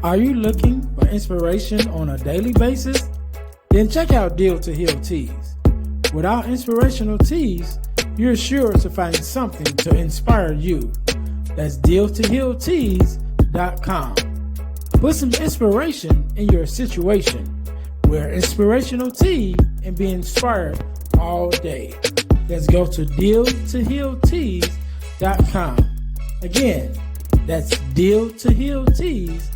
Are you looking for inspiration on a daily basis? Then check out Deal to Heal Teas. With our inspirational teas, you're sure to find something to inspire you. That's dealtohealteas.com. Put some inspiration in your situation. Wear inspirational tea and be inspired all day. Let's go to dealtohealteas.com. Again, that's dealtohealteas.com.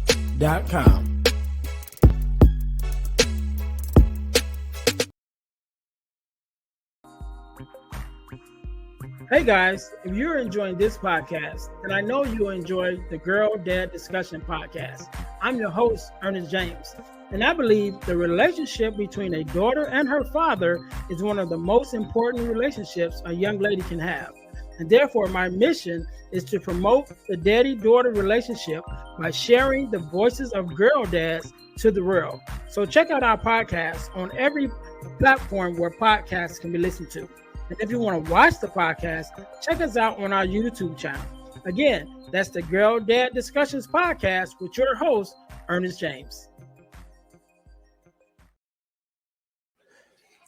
Hey guys, if you're enjoying this podcast, then I know you'll enjoy the Girl Dad Discussion podcast. I'm your host, Ernest James, and I believe the relationship between a daughter and her father is one of the most important relationships a young lady can have. And therefore, my mission is to promote the daddy-daughter relationship by sharing the voices of girl dads to the world. So check out our podcast on every platform where podcasts can be listened to. And if you want to watch the podcast, check us out on our YouTube channel. Again, that's the Girl Dad Discussions podcast with your host, Ernest James.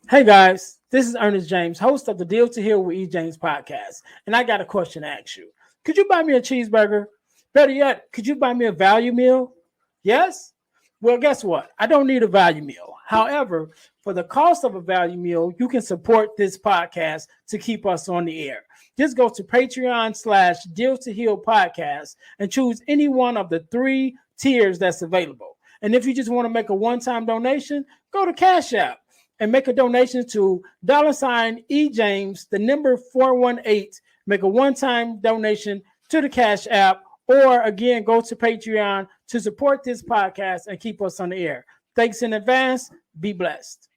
Hey guys, this is Ernest James, host of the Deal to Heal with E. James podcast. And I got a question to ask you. Could you buy me a cheeseburger? Better yet, could you buy me a value meal? Yes? Well, guess what? I don't need a value meal. However, for the cost of a value meal, you can support this podcast to keep us on the air. Just go to Patreon/Deal to Heal podcast and choose any one of the 3 tiers that's available. And if you just want to make a one-time donation, go to Cash App and make a donation to $EJames, the number 418. Make a one-time donation to the Cash App, or again, go to Patreon to support this podcast and keep us on the air. Thanks in advance. Be blessed.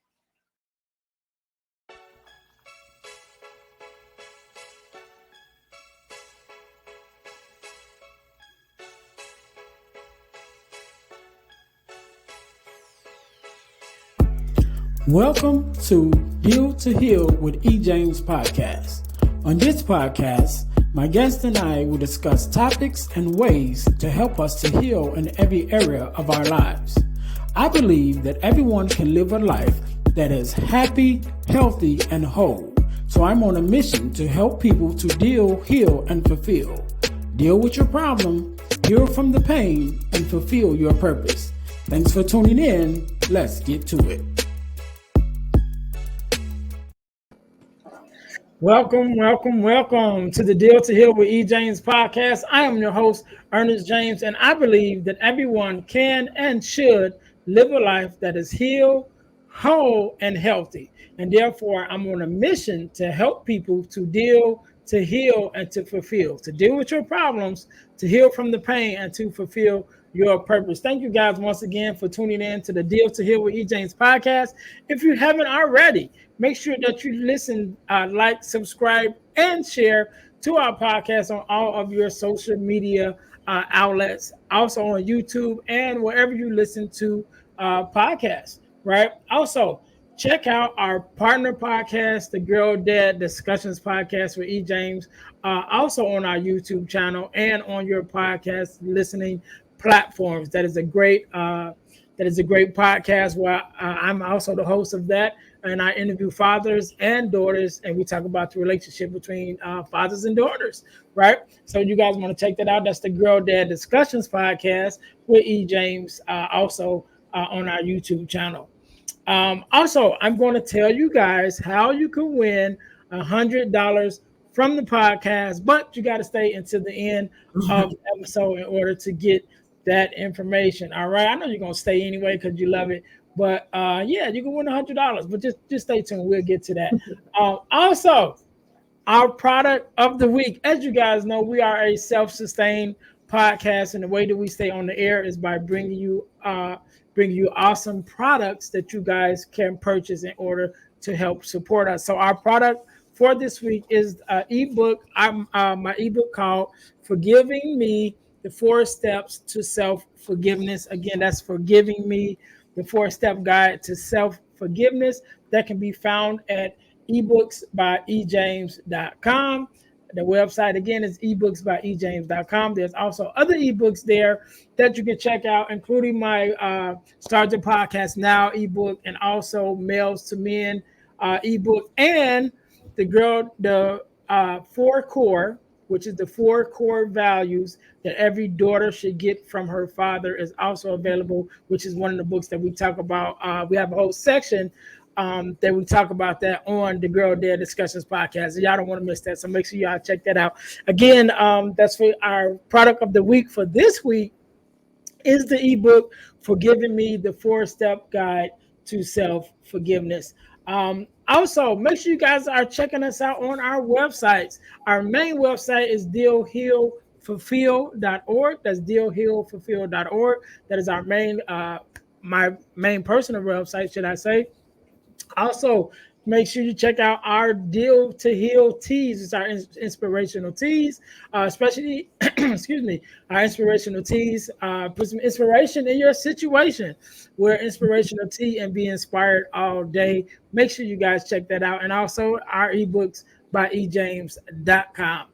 Welcome to Deal to Heal with E. James podcast. On this podcast, my guest and I will discuss topics and ways to help us to heal in every area of our lives. I believe that everyone can live a life that is happy, healthy, and whole. So I'm on a mission to help people to deal, heal, and fulfill. Deal with your problem, heal from the pain, and fulfill your purpose. Thanks for tuning in. Let's get to it. Welcome to the Deal to Heal with E. James podcast. I am your host, Ernest James, and I believe that everyone can and should live a life that is healed, whole, and healthy. And therefore, I'm on a mission to help people to deal, to heal, and to fulfill, to deal with your problems, to heal from the pain, and to fulfill your purpose. Thank you guys once again for tuning in to the Deal to Heal with E. James podcast. If you haven't already, make sure that you listen, like, subscribe, and share to our podcast on all of your social media outlets, also on YouTube and wherever you listen to podcasts, right? Also, check out our partner podcast, the Girl Dad Discussions podcast with E. James, also on our YouTube channel and on your podcast listening platforms. That is a great podcast where I'm also the host of that, and I interview fathers and daughters, and we talk about the relationship between fathers and daughters, right? So you guys want to check that out. That's the Girl Dad Discussions podcast with E. James, also on our YouTube channel. Also, I'm going to tell you guys how you can win $100 from the podcast, but you got to stay until the end of the episode in order to get that information. All right. I know you're going to stay anyway because you love it. But yeah, you can win $100. But just stay tuned. We'll get to that. Also, our product of the week. As you guys know, we are a self-sustained podcast. And the way that we stay on the air is by bringing you awesome products that you guys can purchase in order to help support us. So our product for this week is an ebook. My ebook called Forgiving Me, the 4 Steps to Self-Forgiveness. Again, that's Forgiving Me, the 4-Step Guide to Self-Forgiveness. That can be found at ebooksbyejames.com. The website again is ebooksbyejames.com. There's also other ebooks there that you can check out, including my Start Your Podcast Now ebook, and also Males to Men ebook, and the four core, which is the four core values that every daughter should get from her father, is also available, which is one of the books that we talk about. We have a whole section that we talk about that on the Girl Dare Discussions podcast. Y'all don't want to miss that, so make sure y'all check that out. Again, that's for our product of the week for this week is the ebook Forgiving Me, the 4-Step Guide to Self-Forgiveness. Also, make sure you guys are checking us out on our websites. Our main website is dealhealfulfill.org. That's dealhealfulfill.org. That is our main, my main personal website, should I say. Also, make sure you check out our Deal to Heal teas. It's our inspirational teas, especially, excuse me, our inspirational teas. Put some inspiration in your situation. We're inspirational tea and be inspired all day. Make sure you guys check that out. And also our ebooks by ejames.com.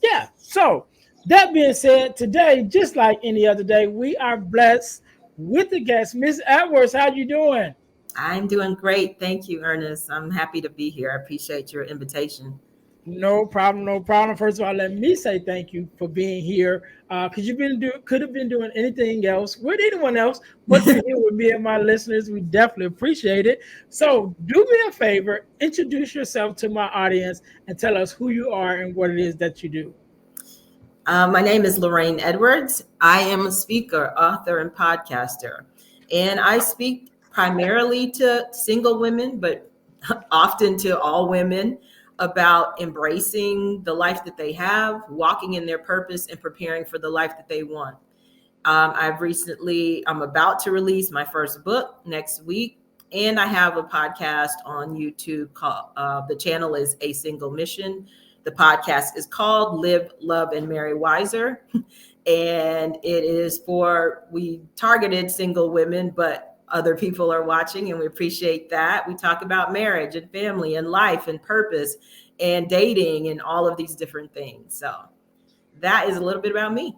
Yeah, so that being said, today, just like any other day, we are blessed with the guest. Miss Edwards, how you doing? I'm doing great. Thank you, Ernest. I'm happy to be here. I appreciate your invitation. No problem, no problem. First of all, let me say thank you for being here. Because could have been doing anything else with anyone else, but you're here with me and my listeners. We definitely appreciate it. So do me a favor, introduce yourself to my audience and tell us who you are and what it is that you do. My name is Lorraine Edwards. I am a speaker, author, and podcaster. And I speak primarily to single women, but often to all women about embracing the life that they have, walking in their purpose, and preparing for the life that they want. I'm about to release my first book next week, and I have a podcast on YouTube called, the channel is A Single Mission. The podcast is called Live, Love, and Marry Wiser. And it is we targeted single women, but other people are watching and we appreciate that. We talk about marriage and family and life and purpose and dating and all of these different things. So that is a little bit about me.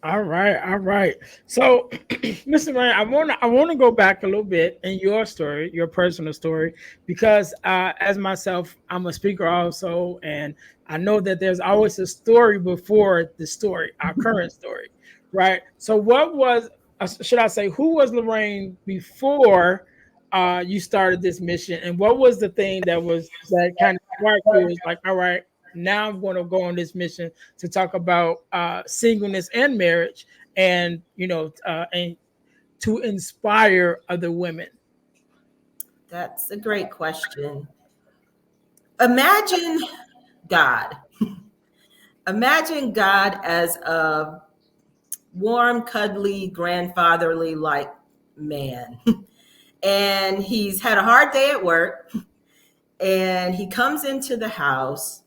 All right, all right. So, Mr. Ryan, I want to go back a little bit in your story, your personal story, because as myself, I'm a speaker also, and I know that there's always a story before the story, our current story, right? So, what was, should I say, who was Lorraine before you started this mission, and what was the thing that kind of sparked you? Is like, all right, now I'm going to go on this mission to talk about singleness and marriage, and and to inspire other women. That's a great question. Imagine God. Imagine God as a warm, cuddly, grandfatherly like man. And he's had a hard day at work. And he comes into the house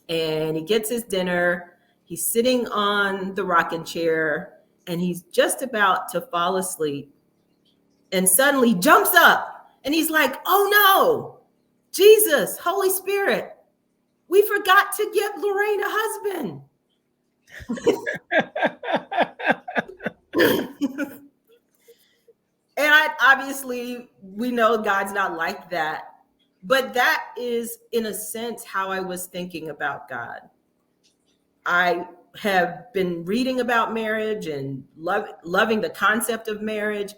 and he gets his dinner. He's sitting on the rocking chair and he's just about to fall asleep. And suddenly jumps up and he's like, oh no, Jesus, Holy Spirit, we forgot to get Lorraine a husband. And obviously, we know God's not like that. But that is, in a sense, how I was thinking about God. I have been reading about marriage and loving the concept of marriage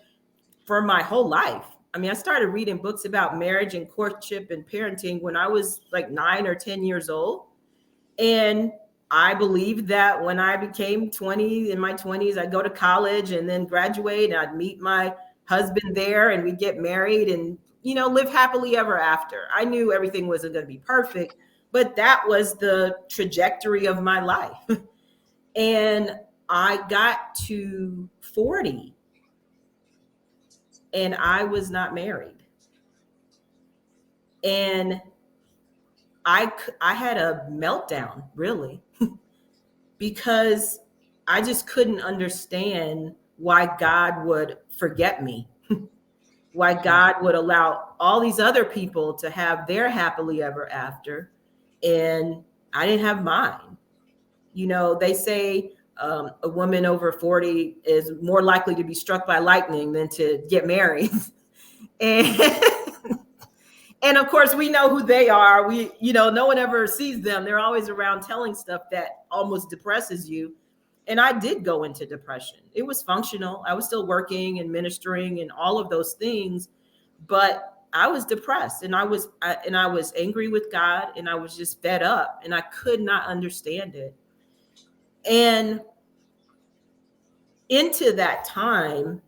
for my whole life. I mean, I started reading books about marriage and courtship and parenting when I was like 9 or 10 years old. And I believed that when I became 20, in my 20s, I'd go to college and then graduate and I'd meet my husband there and we'd get married and, live happily ever after. I knew everything wasn't going to be perfect, but that was the trajectory of my life. And I got to 40 and I was not married. And I had a meltdown, really, because I just couldn't understand why God would forget me, why God would allow all these other people to have their happily ever after, and I didn't have mine. You know, they say a woman over 40 is more likely to be struck by lightning than to get married. and and of course we know who they are. We, you know, no one ever sees them. They're always around telling stuff that almost depresses you. And I did go into depression. It was functional. I was still working and ministering and all of those things, but I was depressed, and I was angry with God, and I was just fed up, and I could not understand it. And into that time,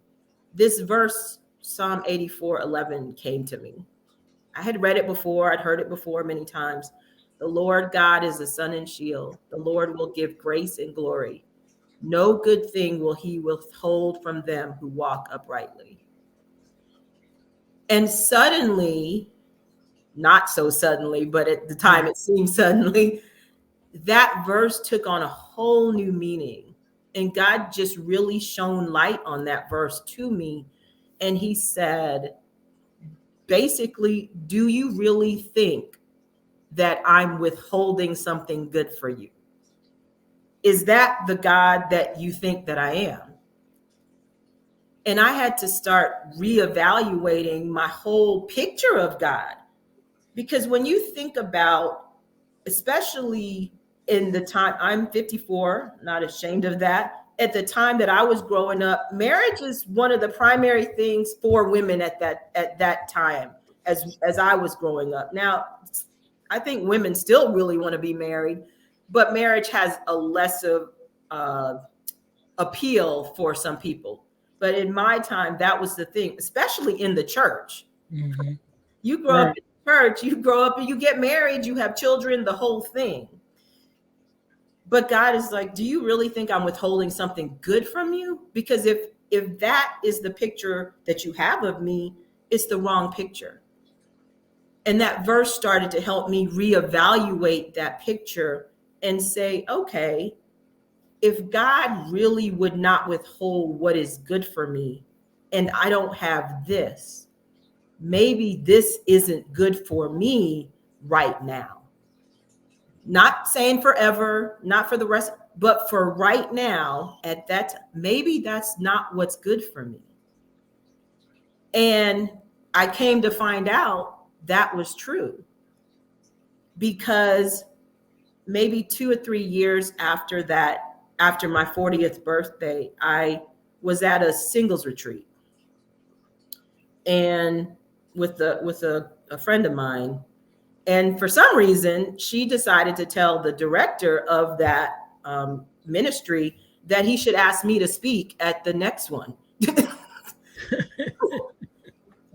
this verse, Psalm 84:11, came to me. I had read it before, I'd heard it before many times. The Lord God is a sun and shield. The Lord will give grace and glory. No good thing will he withhold from them who walk uprightly. And suddenly, not so suddenly, but at the time it seemed suddenly, that verse took on a whole new meaning. And God just really shone light on that verse to me. And he said, basically, do you really think that I'm withholding something good for you? Is that the God that you think that I am? And I had to start reevaluating my whole picture of God. Because when you think about, especially in the time, I'm 54, not ashamed of that. At the time that I was growing up, marriage is one of the primary things for women at that time, as I was growing up. Now, I think women still really want to be married, but marriage has a less of appeal for some people. But in my time, that was the thing, especially in the church. Mm-hmm. You grow up in church, you grow up and you get married, you have children, the whole thing. But God is like, do you really think I'm withholding something good from you? Because if that is the picture that you have of me, it's the wrong picture. And that verse started to help me reevaluate that picture and say, okay, if God really would not withhold what is good for me, and I don't have this, maybe this isn't good for me right now. Not saying forever, not for the rest, but for right now, at that, maybe that's not what's good for me. And I came to find out that was true, because maybe 2 or 3 years after that, after my 40th birthday, I was at a singles retreat, and with a friend of mine. And for some reason, she decided to tell the director of that ministry that he should ask me to speak at the next one.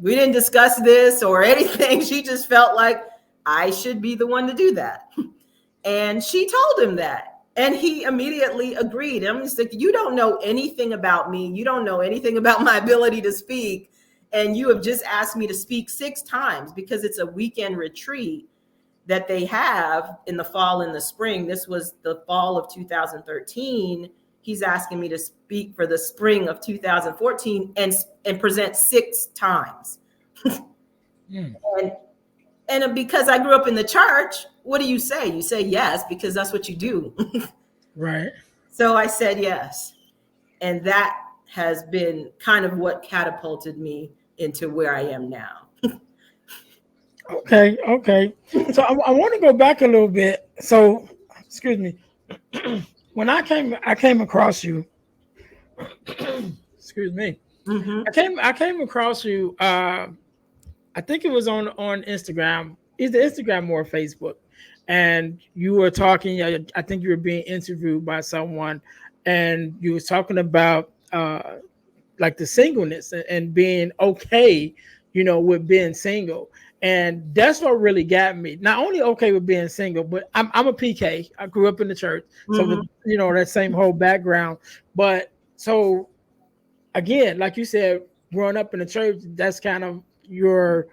We didn't discuss this or anything. She just felt like I should be the one to do that. And she told him that. And he immediately agreed. I'm just like, you don't know anything about me. You don't know anything about my ability to speak. And you have just asked me to speak 6 times, because it's a weekend retreat that they have in the fall and the spring. This was the fall of 2013. He's asking me to speak for the spring of 2014 and present 6 times. And because I grew up in the church, what do you say? You say yes, because that's what you do. Right. So I said yes. And that has been kind of what catapulted me into where I am now. Okay. So I want to go back a little bit. So, excuse me. When I came across you. Excuse me. Mm-hmm. I came across you. I think it was on Instagram, either Instagram or Facebook, and you were talking. I think you were being interviewed by someone, and you was talking about like the singleness and being okay, with being single. And that's what really got me. Not only okay with being single, but I'm a PK. I grew up in the church, so Mm-hmm. that same whole background. But so again, like you said, growing up in the church, that's kind of your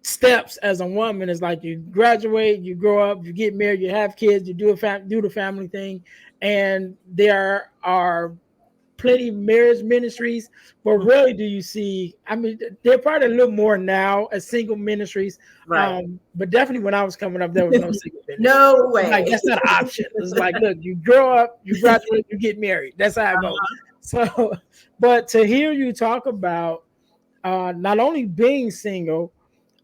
steps as a woman. Is like you graduate, you grow up, you get married, you have kids, you do the family thing, and there are plenty of marriage ministries, but rarely do you see. I mean, they're probably a little more now as single ministries. Right. But definitely when I was coming up, there was no single ministry. No It's like way. that's not an option. It's like, look, you grow up, you graduate, you get married. That's how it goes. So, but to hear you talk about not only being single,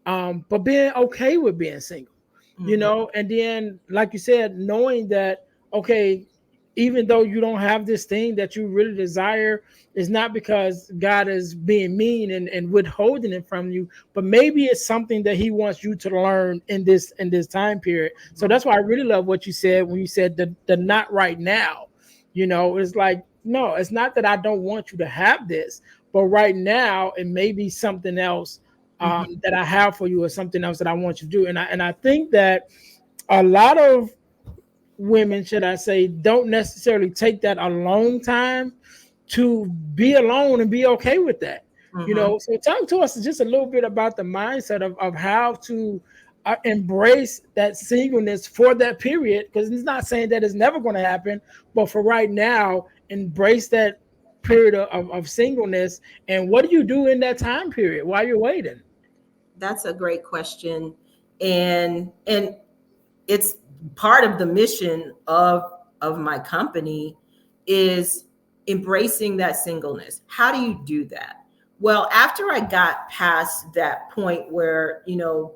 but being okay with being single, Mhm. and then, like you said, knowing that, okay, even though you don't have this thing that you really desire, it's not because God is being mean and withholding it from you, but maybe it's something that He wants you to learn in this time period. So that's why I really love what you said when you said the not right now. It's like, no, it's not that I don't want you to have this, but right now it may be something else Mhm. that I have for you, or something else that I want you to do. And I think that a lot of women, should I say, don't necessarily take that alone time to be alone and be okay with that. Mhm. So talk to us just a little bit about the mindset of how to embrace that singleness for that period, because it's not saying that it's never going to happen, but for right now, embrace that period of singleness. And what do you do in that time period while you're waiting? That's a great question. And it's part of the mission of my company is embracing that singleness. How do you do that? Well, after I got past that point where,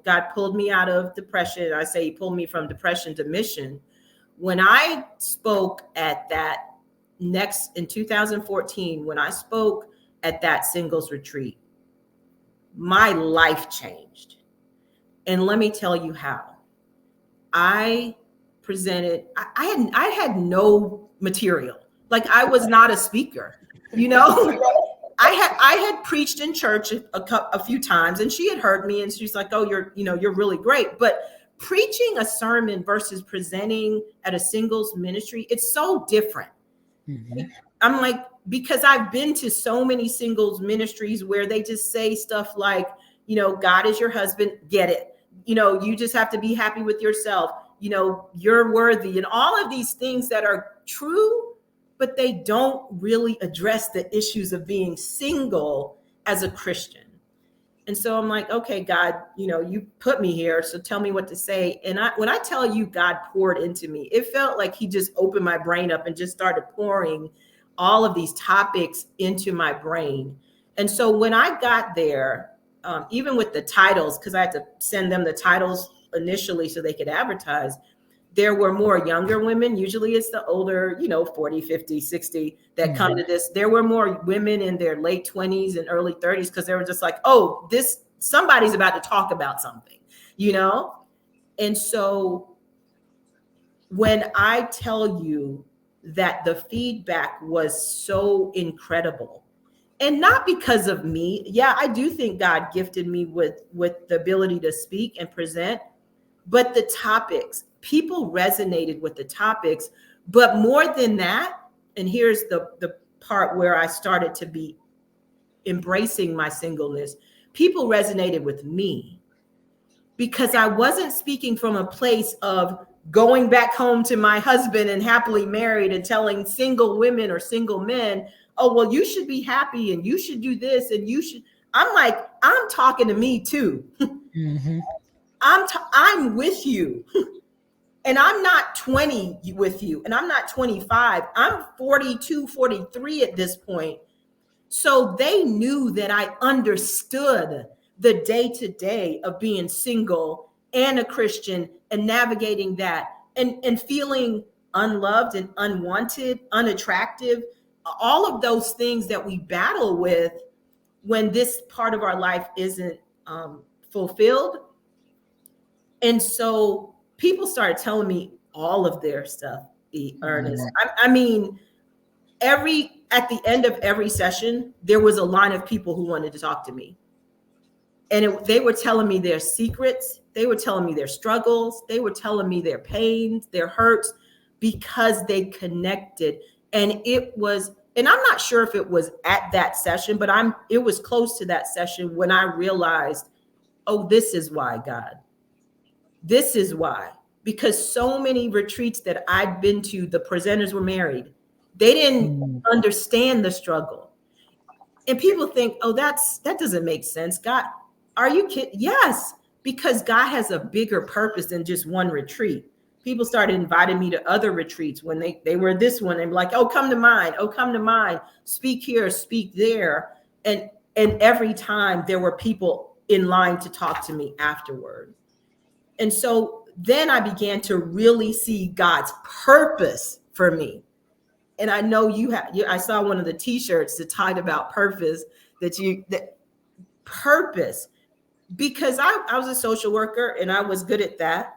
God pulled me out of depression, I say He pulled me from depression to mission. When I spoke at that next in 2014, when I spoke at that singles retreat, my life changed. And let me tell you how. I presented, I had no material. Like, I was not a speaker, you know. I had preached in church a few times, and she had heard me, and she's like, "Oh, you're really great." But preaching a sermon versus presenting at a singles ministry, it's so different. Mm-hmm. I'm like, because I've been to so many singles ministries where they just say stuff like, God is your husband, get it. You just have to be happy with yourself. You're worthy, and all of these things that are true, but they don't really address the issues of being single as a Christian. And so I'm like, okay, God, you put me here, so tell me what to say. And when I tell you God poured into me, it felt like He just opened my brain up and just started pouring all of these topics into my brain. And so when I got there, even with the titles, because I had to send them the titles initially so they could advertise, there were more younger women. Usually it's the older, 40, 50, 60 that come to this. There were more women in their late 20s and early 30s because they were just like, oh, somebody's about to talk about something, you know? And so when I tell you that the feedback was so incredible, and not because of me, yeah, I do think God gifted me with the ability to speak and present, but the topics, people resonated with the topics. But more than that, and here's the part where I started to be embracing my singleness, people resonated with me because I wasn't speaking from a place of going back home to my husband and happily married and telling single women or single men, oh, well, you should be happy and you should do this and you should. I'm like, I'm talking to me too. Mm-hmm. I'm with you. And I'm not 20 with you, and I'm not 25. I'm 42, 43 at this point. So they knew that I understood the day to day of being single and a Christian and navigating that and feeling unloved and unwanted, unattractive, all of those things that we battle with when this part of our life isn't fulfilled. And so people started telling me all of their stuff, Ernest. I mean, at the end of every session, there was a line of people who wanted to talk to me. And they were telling me their secrets. They were telling me their struggles. They were telling me their pains, their hurts, because they connected. And and I'm not sure if it was at that session, but it was close to that session when I realized, oh, this is why, God. This is why. Because so many retreats that I'd been to, the presenters were married. They didn't Mm. understand the struggle. And people think, oh, that doesn't make sense. God, are you kidding? Yes, because God has a bigger purpose than just one retreat. People started inviting me to other retreats when they were this one and like, oh, come to mine. Oh, come to mine. Speak here, speak there. And every time there were people in line to talk to me afterward. And so then I began to really see God's purpose for me. And I know I saw one of the t-shirts that talked about purpose, that purpose, because I was a social worker and I was good at that.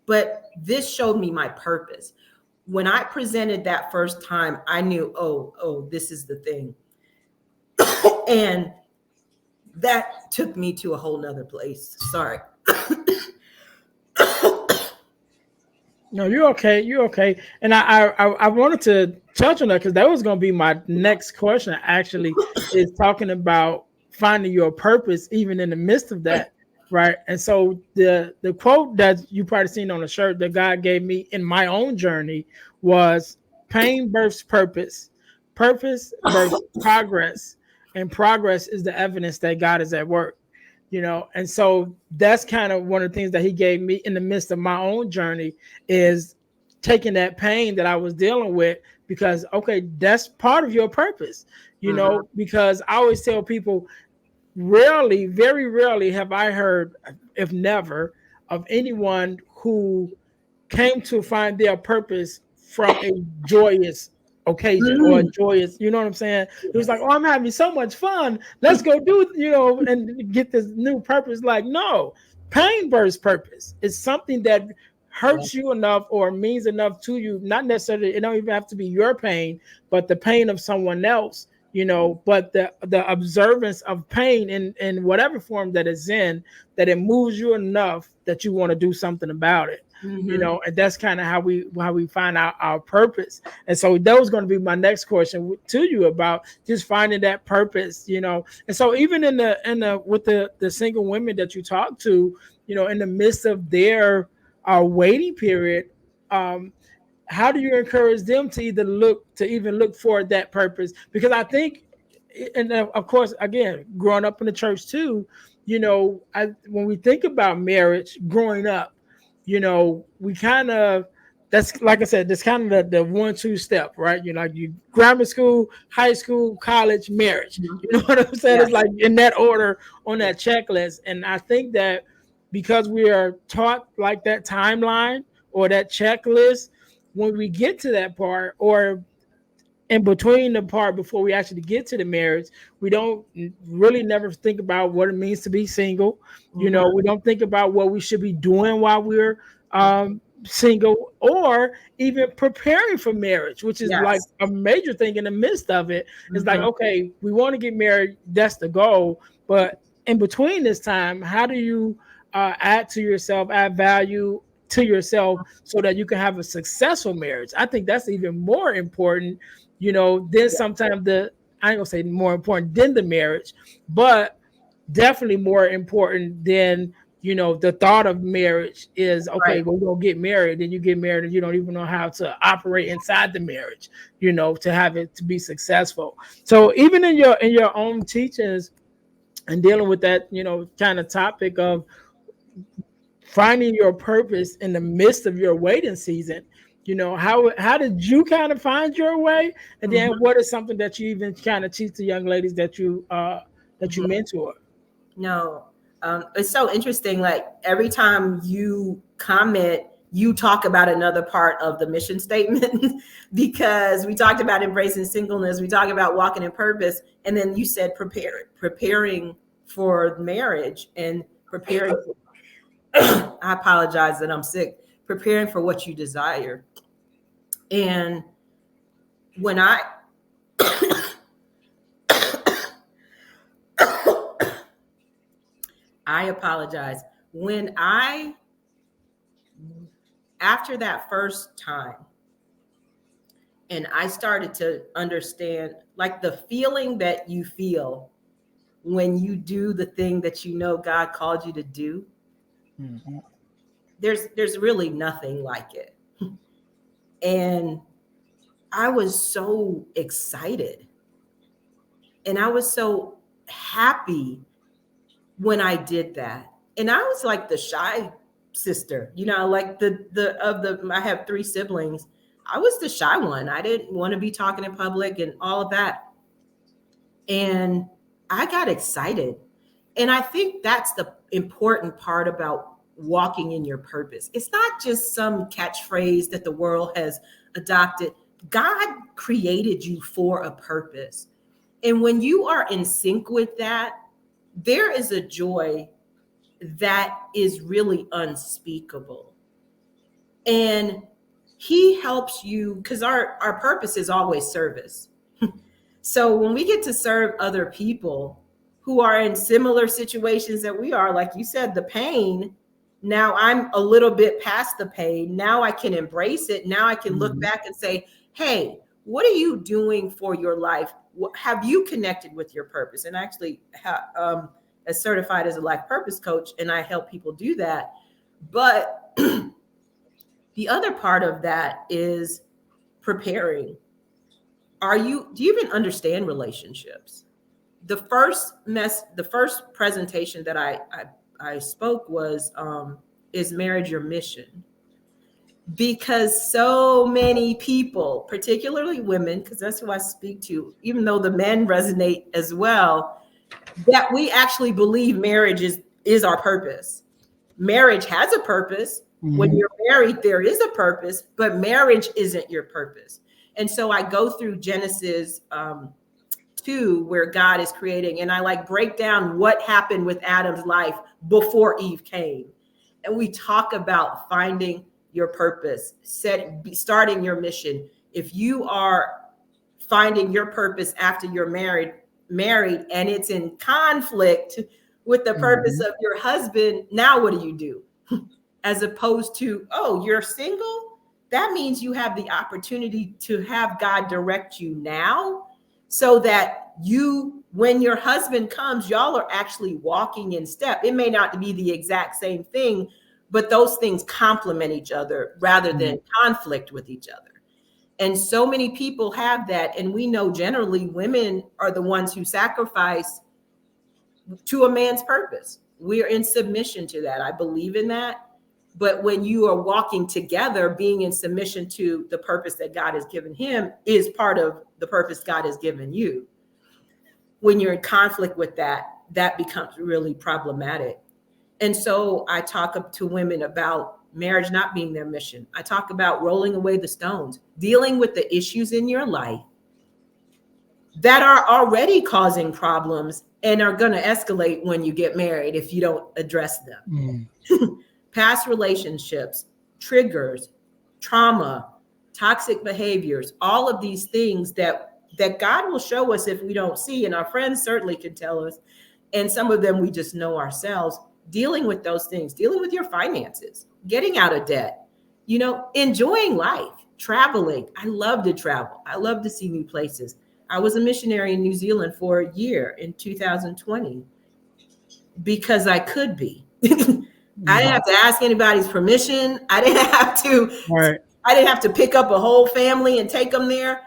But this showed me my purpose. When I presented that first time, I knew, oh, this is the thing. And that took me to a whole nother place. Sorry. No, you're okay. You're okay. And I wanted to touch on that because that was going to be my next question. Actually, is talking about finding your purpose even in the midst of that, right? And so the quote that you probably seen on the shirt that God gave me in my own journey was, "Pain births purpose, purpose births progress, and progress is the evidence that God is at work." And so that's kind of one of the things that he gave me in the midst of my own journey, is taking that pain that I was dealing with, because okay, that's part of your purpose, Mhm. because I always tell people, rarely, very rarely have I heard, if never, of anyone who came to find their purpose from a joyous occasion or a Mm. joyous, you know what I'm saying? It was like, Yes. oh, I'm having so much fun. Let's go do, and get this new purpose. Like, no, pain births purpose. It's something that Yeah. hurts you enough or means enough to you. Not necessarily, it don't even have to be your pain, but the pain of someone else. But the observance of pain in whatever form that it's in, that it moves you enough that you want to do something about it. Mm-hmm. And that's kind of how we find out our purpose. And so that was going to be my next question to you, about just finding that purpose. And so even in the with the single women that you talk to, in the midst of their waiting period, um how do you encourage them to even look for that purpose? Because I think, and of course, again, growing up in the church too, when we think about marriage growing up, we kind of, that's like I said, that's kind of the 1-2 step, right? You grammar school, high school, college, marriage. Mhm. You know what I'm saying? It's Yes. like in that order on Yeah. that checklist. And I think that because we are taught like that timeline or that checklist, when we get to that part, or in between the part before we actually get to the marriage, we don't really never think about what it means to be single. Mm-hmm. We don't think about what we should be doing while we're single, or even preparing for marriage, which is like Yes. a major thing in the midst of it. It's like, Mm-hmm. okay, we want to get married, that's the goal. But in between this time, how do you add to yourself, add value to yourself, so that you can have a successful marriage? I think that's even more important, then Yeah. sometimes I ain't gonna say more important than the marriage, but definitely more important than, the thought of marriage is, okay, Right. well, we'll get married. Then you get married and you don't even know how to operate inside the marriage, to have it to be successful. So even in your own teachings and dealing with that, kind of topic of finding your purpose in the midst of your waiting season, how did you kind of find your way? And then Mm-hmm. what is something that you even kind of teach the young ladies that you Mm-hmm. mentor? No, it's so interesting. Like every time you comment, you talk about another part of the mission statement because we talked about embracing singleness, we talked about walking in purpose, and then you said preparing for marriage and preparing. I apologize that I'm sick. Preparing for what you desire, and when I apologize when I after that first time and I started to understand like the feeling that you feel when you do the thing that you know God called you to do. Mm-hmm. There's really nothing like it. And I was so excited and I was so happy when I did that. And I was like the shy sister, like the I have three siblings. I was the shy one. I didn't want to be talking in public and all of that. And I got excited. And I think that's the important part about walking in your purpose. It's not just some catchphrase that the world has adopted. God created you for a purpose. And when you are in sync with that, there is a joy that is really unspeakable. And he helps you because our purpose is always service. So when we get to serve other people who are in similar situations that we are, like you said, the pain, now I'm a little bit past the pain. Now I can embrace it. Now I can look back and say, hey, what are you doing for your life? Have you connected with your purpose? And actually, as certified as a life purpose coach, and I help people do that. But the other part of that is preparing. Do you even understand relationships? The first presentation that I spoke was, is marriage your mission? Because so many people, particularly women, because that's who I speak to, even though the men resonate as well, that we actually believe marriage is our purpose. Marriage has a purpose. When you're married, there is a purpose, but marriage isn't your purpose. And so I go through Genesis 2, where God is creating, and I like break down what happened with Adam's life before Eve came. And we talk about finding your purpose, starting your mission. If you are finding your purpose after you're married, and it's in conflict with the purpose of your husband, now what do? As opposed to, oh, you're single? That means you have the opportunity to have God direct you now, so that when your husband comes, y'all are actually walking in step. It may not be the exact same thing, but those things complement each other rather than conflict with each other. And so many people have that. And we know generally women are the ones who sacrifice to a man's purpose. We are in submission to that. I believe in that. But when you are walking together, being in submission to the purpose that God has given him is part of the purpose God has given you. When you're in conflict with that, that becomes really problematic. And so I talk to women about marriage not being their mission. I talk about rolling away the stones, dealing with the issues in your life that are already causing problems and are going to escalate when you get married if you don't address them. Past relationships, triggers, trauma, toxic behaviors, all of these things that God will show us if we don't see, and our friends certainly can tell us, and some of them we just know ourselves. Dealing with those things, dealing with your finances, getting out of debt, enjoying life, traveling. I love to travel. I love to see new places. I was a missionary in New Zealand for a year in 2020 because I could be. I didn't have to ask anybody's permission. I didn't have to pick up a whole family and take them there.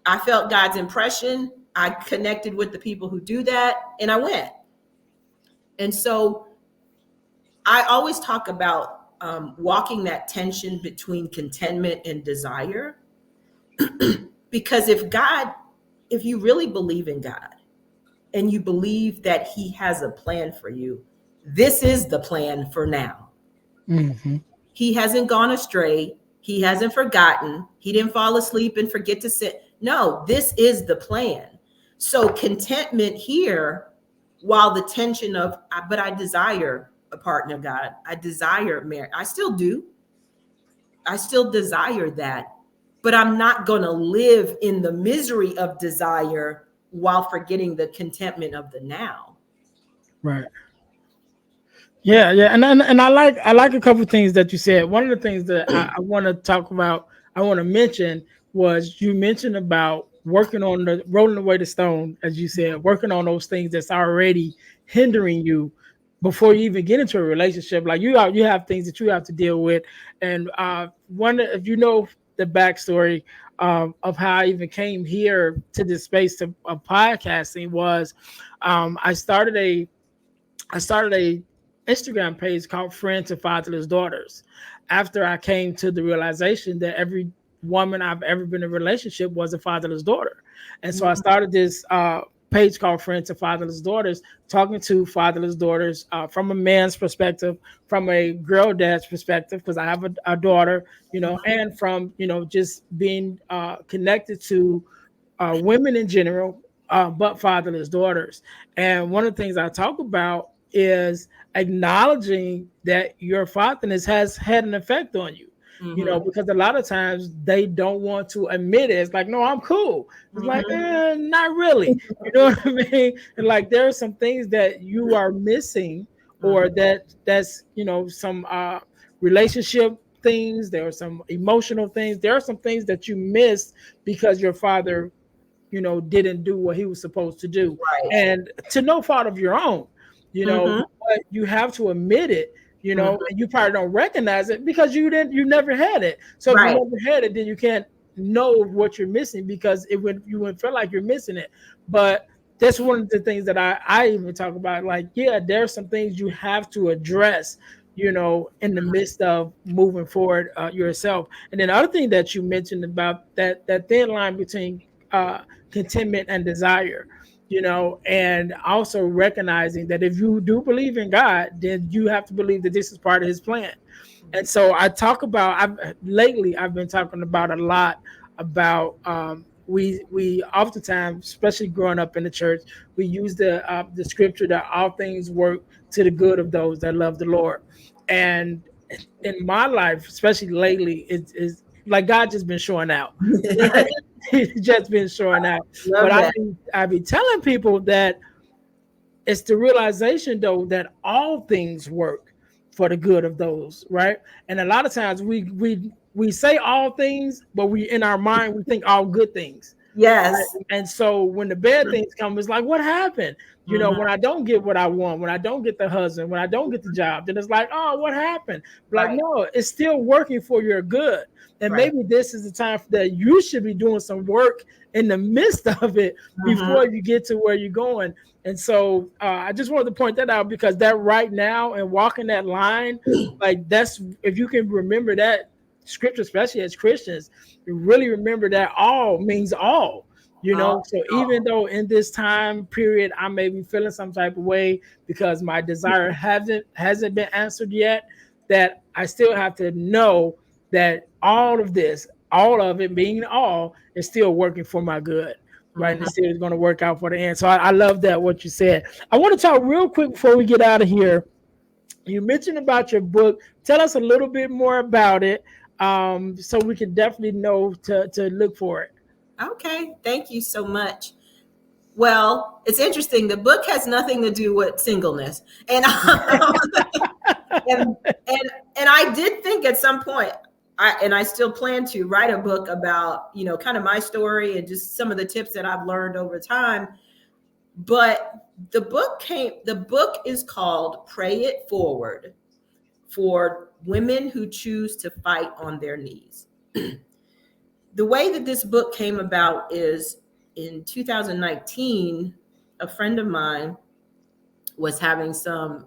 I felt God's impression. I connected with the people who do that, and I went. And so I always talk about walking that tension between contentment and desire. Because if you really believe in God and you believe that he has a plan for you, this is the plan for now. He hasn't gone astray. He hasn't forgotten. He didn't fall asleep and forget to sit. No, this is the plan. So contentment here, while the tension of, but I desire a partner, God. I desire marriage. I still do. I still desire that. But I'm not going to live in the misery of desire while forgetting the contentment of the now. Right. Yeah, and I like a couple of things that you said. One of the things that I want to talk about, I want to mention, was you mentioned about working on the rolling away the stone, as you said, working on those things that's already hindering you before you even get into a relationship. Like you have things that you have to deal with, and one, if the backstory of how I even came here to this space of podcasting was I started a Instagram page called Friends to Fatherless Daughters after I came to the realization that every woman I've ever been in a relationship was a fatherless daughter. And so I Mhm. started this page called Friends to Fatherless Daughters, talking to fatherless daughters from a man's perspective, from a girl dad's perspective, because I have a daughter, and from, just being connected to women in general, but fatherless daughters. And one of the things I talk about is acknowledging that your fatherless has had an effect on you. Mhm. Because a lot of times they don't want to admit it. It's like, no, I'm cool. It's like, Mhm. not really. You know what I mean? And like, there are some things that you are missing, or Mhm. that's some relationship things. There are some emotional things. There are some things that you missed because your father didn't do what he was supposed to do, Right. and to no fault of your own, Mhm. but you have to admit it, Mhm. and you probably don't recognize it because you never had it. So if you Right. never had it, then you can't know what you're missing, because you wouldn't feel like you're missing it. But that's one of the things that I even talk about. Like, yeah, there's some things you have to address, in the midst of moving forward yourself. And then the other thing that you mentioned about that thin line between uh, contentment and desire, and also recognizing that if you do believe in God, then you have to believe that this is part of his plan. And so I've been talking about a lot about we oftentimes, especially growing up in the church, we use the scripture that all things work to the good of those that love the Lord. And in my life, especially lately, it's like God just been showing out, right? He's just been showing out. But Love I that. be I be telling people that it's the realization, though, that all things work for the good of those, right? And a lot of times we say all things, but we in our mind we think all good things. Right. Yes. And so when the bad things come, it's like, what happened? Mhm. When I don't get what I want, when I don't get the husband, when I don't get the job, then it's like, oh, what happened? Like, Right. no, it's still working for your good. And Right. maybe this is the time that you should be doing some work in the midst of it Mhm. before you get to where you're going. And so I just wanted to point that out, because that right now and walking that line, like, that's, if you can remember that scripture, especially as Christians, you really remember that all means all. All. So even though in this time period I may be feeling some type of way because my desire hasn't been answered yet, that I still have to know that all of it being all, is still working for my good, right? And Mhm. it's still going to work out for the end. So I love that what you said. I want to talk real quick before we get out of here. You mentioned about your book. Tell us a little bit more about it, so we can definitely know to look for it. Okay. Thank you so much. Well, it's interesting. The book has nothing to do with singleness, and and and and I did think at some point, I still plan to write a book about kind of my story and just some of the tips that I've learned over time. But the book is called Pray It Forward for women who choose to fight on their knees. The way that this book came about is in 2019, a friend of mine was having some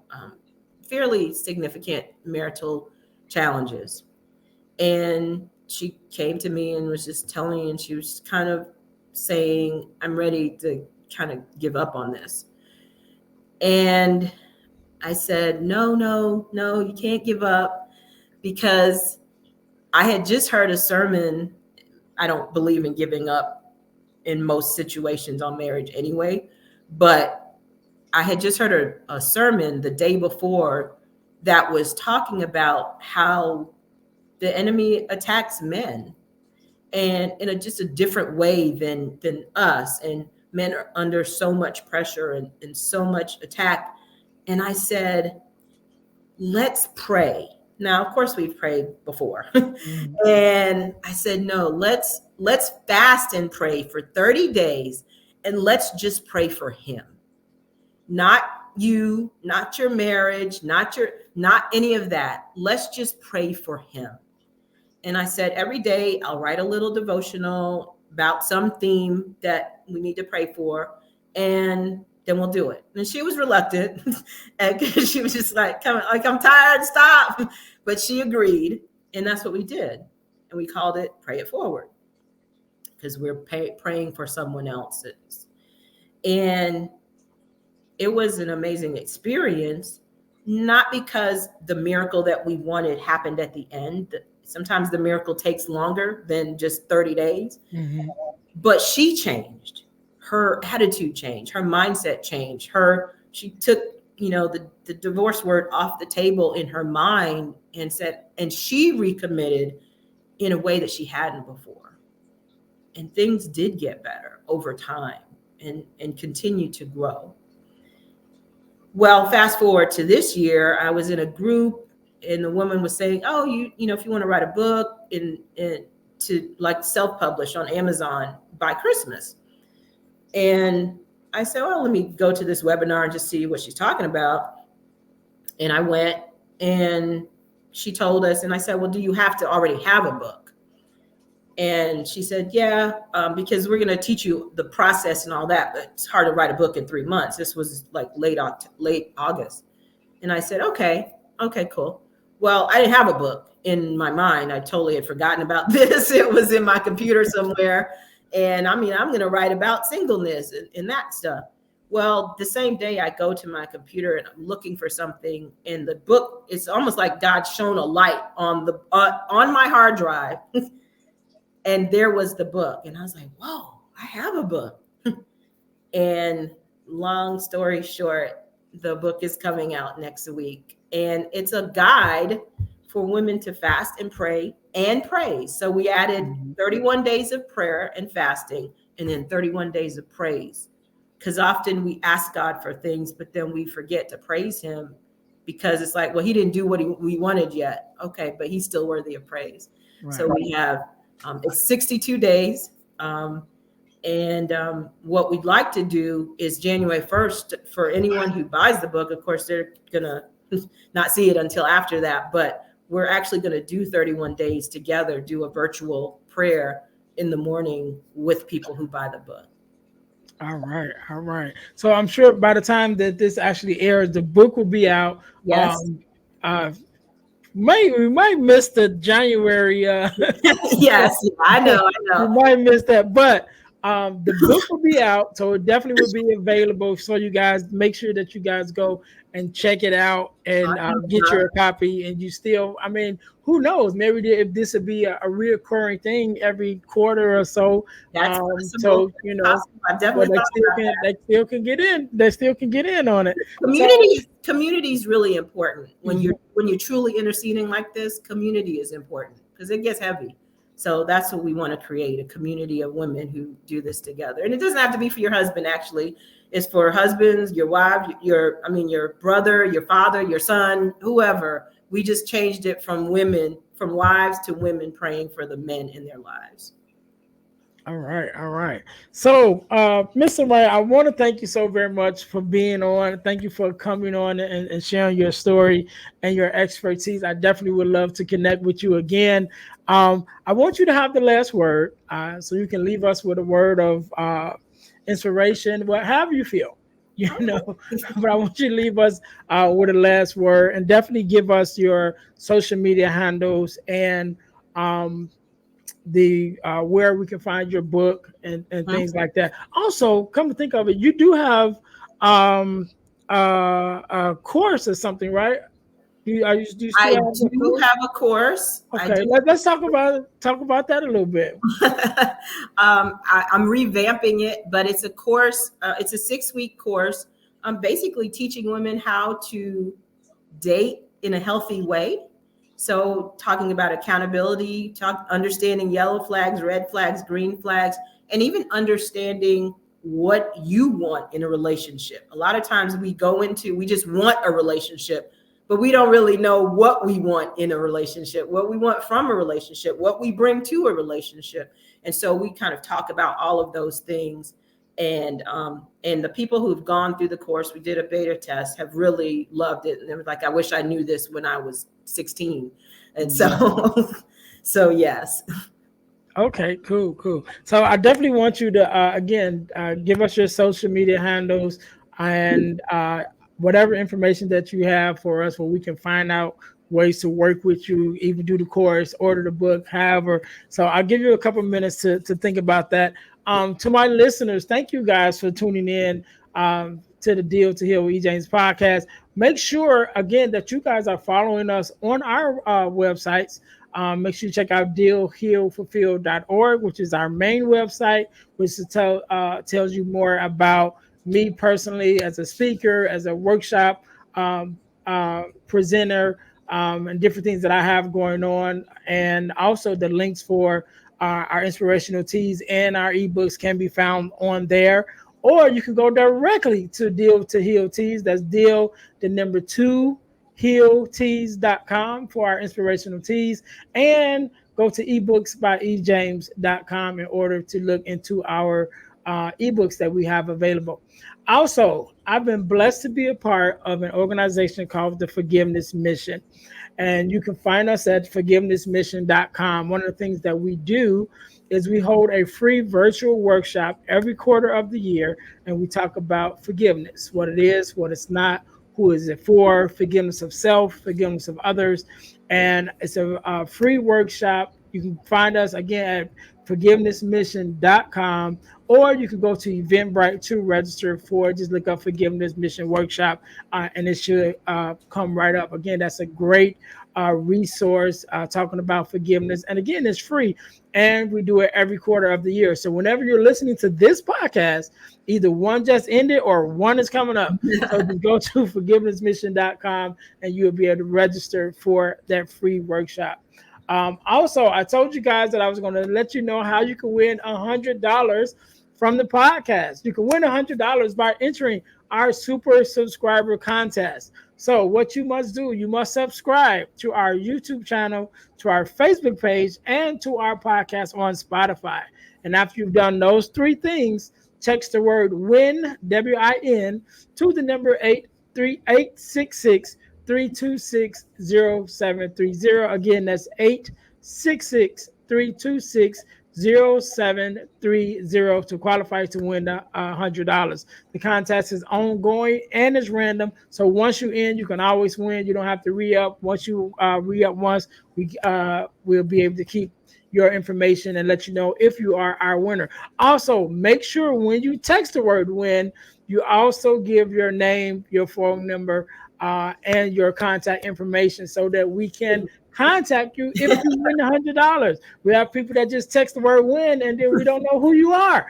fairly significant marital challenges. And she came to me and was just telling me, and she was kind of saying, I'm ready to kind of give up on this. And I said, no, no, no, you can't give up, because I had just heard a sermon. I don't believe in giving up in most situations on marriage anyway, but I had just heard a sermon the day before that was talking about how the enemy attacks men, and in just a different way than us, and men are under so much pressure and so much attack. And I said, let's pray. Now, of course, we've prayed before. Mhm. And I said, no, let's fast and pray for 30 days, and let's just pray for him. Not you, not your marriage, not any of that. Let's just pray for him. And I said, every day I'll write a little devotional about some theme that we need to pray for, and then we'll do it. And she was reluctant, and she was just like, I'm tired, stop. But she agreed, and that's what we did. And we called it Pray It Forward, because we're praying for someone else's. And it was an amazing experience, not because the miracle that we wanted happened at the end. Sometimes the miracle takes longer than just 30 days. Mm-hmm. But she changed. Her attitude changed. Her mindset changed. She took, the divorce word off the table in her mind and said, and she recommitted in a way that she hadn't before. And things did get better over time and continue to grow. Well, fast forward to this year, I was in a group and the woman was saying, oh, if you want to write a book and to like self-publish on Amazon by Christmas. And I said, well, let me go to this webinar and just see what she's talking about. And I went and she told us, and I said, well, do you have to already have a book? And she said, yeah, because we're going to teach you the process and all that, but it's hard to write a book in 3 months. This was like late August. And I said, okay, cool. Well, I didn't have a book in my mind. I totally had forgotten about this. It was in my computer somewhere. And I'm going to write about singleness and that stuff. Well, the same day I go to my computer and I'm looking for something in the book. It's almost like God shone a light on my hard drive. And there was the book. And I was like, whoa, I have a book. And long story short, the book is coming out next week. And it's a guide for women to fast and pray and praise. So we added 31 days of prayer and fasting and then 31 days of praise. Because often we ask God for things, but then we forget to praise him because it's like, well, he didn't do what we wanted yet. Okay, but he's still worthy of praise. Right. So we have it's 62 days. And what we'd like to do is January 1st for anyone who buys the book. Of course, they're going to not see it until after that. But we're actually going to do 31 days together, do a virtual prayer in the morning with people who buy the book. All right. So I'm sure by the time that this actually airs, the book will be out. Yes. We might miss the January. Yes, I know. We might miss that, but the book will be out, so it definitely will be available. So you guys make sure that you guys go and check it out and get your copy. And you still, who knows? Maybe if this would be a reoccurring thing every quarter or so. That's so I've definitely they still can get in. They still can get in on it. Community is really important when you're truly interceding like this. Community is important because it gets heavy. So that's what we want to create, a community of women who do this together. And it doesn't have to be for your husband, actually. It's for husbands, your wife, your brother, your father, your son, whoever. We just changed it from wives to women praying for the men in their lives. All right. So, Mr. Ray, I want to thank you so very much for being on. Thank you for coming on and sharing your story and your expertise. I definitely would love to connect with you again. I want you to have the last word, so you can leave us with a word of inspiration, however you feel, but I want you to leave us with a last word and definitely give us your social media handles and the where we can find your book and things like that. Also, come to think of it, you do have a course or something, right? I do have a course. Okay, let's talk about that a little bit. I'm revamping it, but it's a course. It's a 6-week course. I'm basically teaching women how to date in a healthy way. So talking about accountability, understanding yellow flags, red flags, green flags, and even understanding what you want in a relationship. A lot of times we just want a relationship, but we don't really know what we want in a relationship, what we want from a relationship, what we bring to a relationship. And so we kind of talk about all of those things. And the people who've gone through the course, we did a beta test, have really loved it. And they were like, I wish I knew this when I was 16. And so So yes. Okay, cool. So I definitely want you to again give us your social media handles and whatever information that you have for us, where we can find out ways to work with you, even do the course, order the book, however. So I'll give you a couple minutes to think about that. To my listeners, thank you guys for tuning in to the Deal to Heal with E. James podcast. Make sure again that you guys are following us on our websites. Make sure you check out dealhealfulfill.org, which is our main website, which tells you more about me personally as a speaker, as a workshop presenter, and different things that I have going on. And also the links for our inspirational teas and our ebooks can be found on there. Or you can go directly to Deal to Heal Teas. That's Deal, the number two, healteas.com for our inspirational teas, and go to ebooksbyejames.com in order to look into our ebooks that we have available. Also, I've been blessed to be a part of an organization called the Forgiveness Mission. And you can find us at forgivenessmission.com. One of the things that we do is we hold a free virtual workshop every quarter of the year, and we talk about forgiveness, what it is, what it's not, who is it for, forgiveness of self, forgiveness of others. And it's a free workshop. You can find us again at forgivenessmission.com, or you can go to Eventbrite to register for it. Just look up Forgiveness Mission Workshop, and it should come right up. Again, that's a great resource talking about forgiveness. And again, it's free, and we do it every quarter of the year. So whenever you're listening to this podcast, either one just ended or one is coming up. So just go to forgivenessmission.com and you'll be able to register for that free workshop. Also, I told you guys that I was going to let you know how you can win $100 from the podcast. You can win $100 by entering our super subscriber contest. So what you must do, you must subscribe to our YouTube channel, to our Facebook page, and to our podcast on Spotify. And after you've done those three things, text the word WIN, WIN, to the number 836 326-0730. Again, that's 866-326-0730 to qualify to win the $100. The contest is ongoing and it's random. So once you in, you can always win. You don't have to re-up. Once you re-up once, we'll be able to keep your information and let you know if you are our winner. Also, make sure when you text the word win, you also give your name, your phone number, and your contact information so that we can contact you if you win $100. We have people that just text the word win and then we don't know who you are.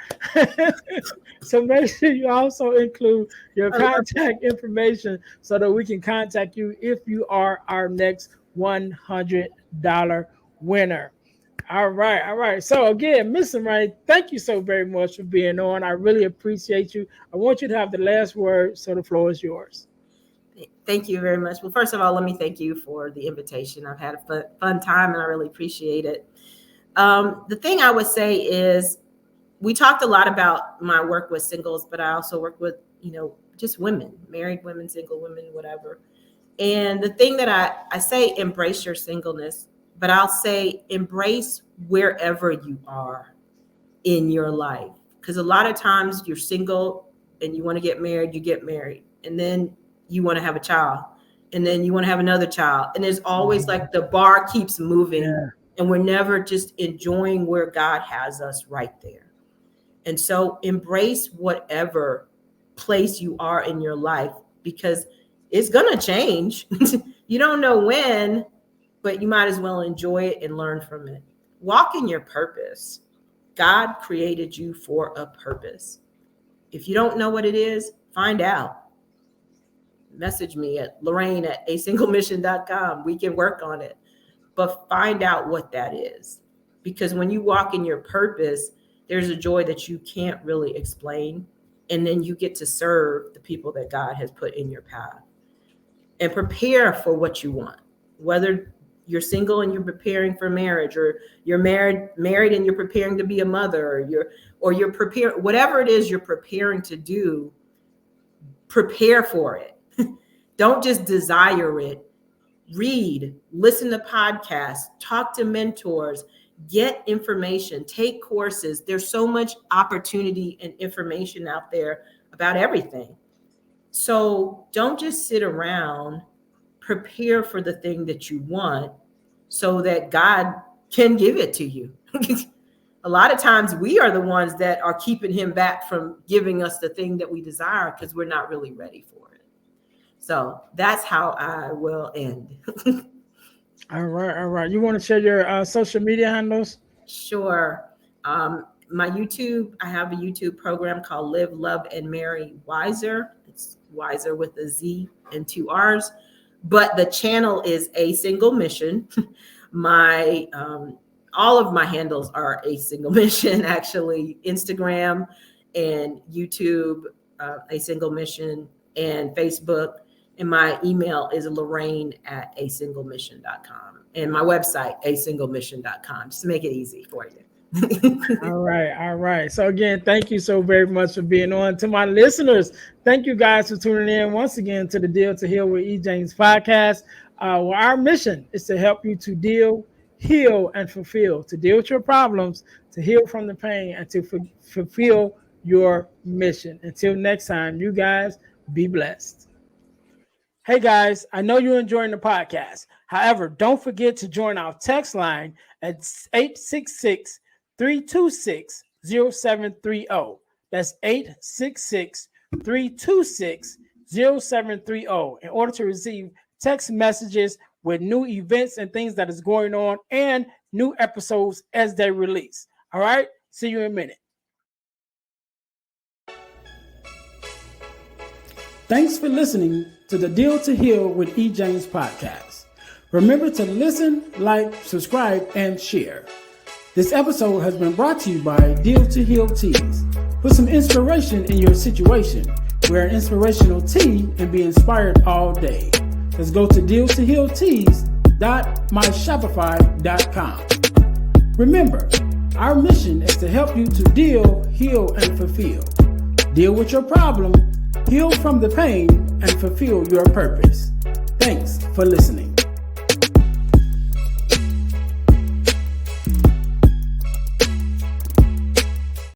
So make sure you also include your contact information so that we can contact you if you are our next $100 winner. All right. So again, Miss Lorraine, thank you so very much for being on. I really appreciate you. I want you to have the last word, so the floor is yours. Thank you very much. Well, first of all, let me thank you for the invitation. I've had a fun time and I really appreciate it. The thing I would say is we talked a lot about my work with singles, but I also work with, just women, married women, single women, whatever. And the thing that I say, embrace your singleness, but I'll say embrace wherever you are in your life. Because a lot of times you're single and you want to get married, you get married. And then you want to have a child. And then you want to have another child. And there's always like the bar keeps moving. Yeah. And we're never just enjoying where God has us right there. And so embrace whatever place you are in your life because it's going to change. You don't know when, but you might as well enjoy it and learn from it. Walk in your purpose. God created you for a purpose. If you don't know what it is, find out. Message me at Lorraine at asinglemission.com. We can work on it. But find out what that is. Because when you walk in your purpose, there's a joy that you can't really explain. And then you get to serve the people that God has put in your path. And prepare for what you want. Whether you're single and you're preparing for marriage, or you're married and you're preparing to be a mother, or you're preparing, whatever it is you're preparing to do, prepare for it. Don't just desire it, read, listen to podcasts, talk to mentors, get information, take courses. There's so much opportunity and information out there about everything. So don't just sit around, prepare for the thing that you want so that God can give it to you. A lot of times we are the ones that are keeping him back from giving us the thing that we desire because we're not really ready for it. So that's how I will end. All right. You want to share your social media handles? Sure. My YouTube, I have a YouTube program called Live, Love, and Marry Wiser. It's Wiser with a Z and 2 R's. But the channel is A Single Mission. My all of my handles are A Single Mission, actually. Instagram and YouTube, A Single Mission, and Facebook. And my email is Lorraine@asinglemission.com. And my website, asinglemission.com, just to make it easy for you. All right. So again, thank you so very much for being on. To my listeners, thank you guys for tuning in once again to the Deal to Heal with E. James podcast. Well, our mission is to help you to deal, heal, and fulfill, to deal with your problems, to heal from the pain, and to fulfill your mission. Until next time, you guys be blessed. Hey guys, I know you're enjoying the podcast. However, don't forget to join our text line at 866-326-0730. That's 866-326-0730 in order to receive text messages with new events and things that is going on and new episodes as they release. All right, see you in a minute. Thanks for listening to the Deal to Heal with E. James podcast. Remember to listen, like, subscribe, and share. This episode has been brought to you by Deal to Heal Teas. Put some inspiration in your situation. Wear an inspirational tea and be inspired all day. Let's go to dealtohealteas.myshopify.com. Remember, our mission is to help you to deal, heal, and fulfill. Deal with your problem, heal from the pain, and fulfill your purpose. Thanks for listening.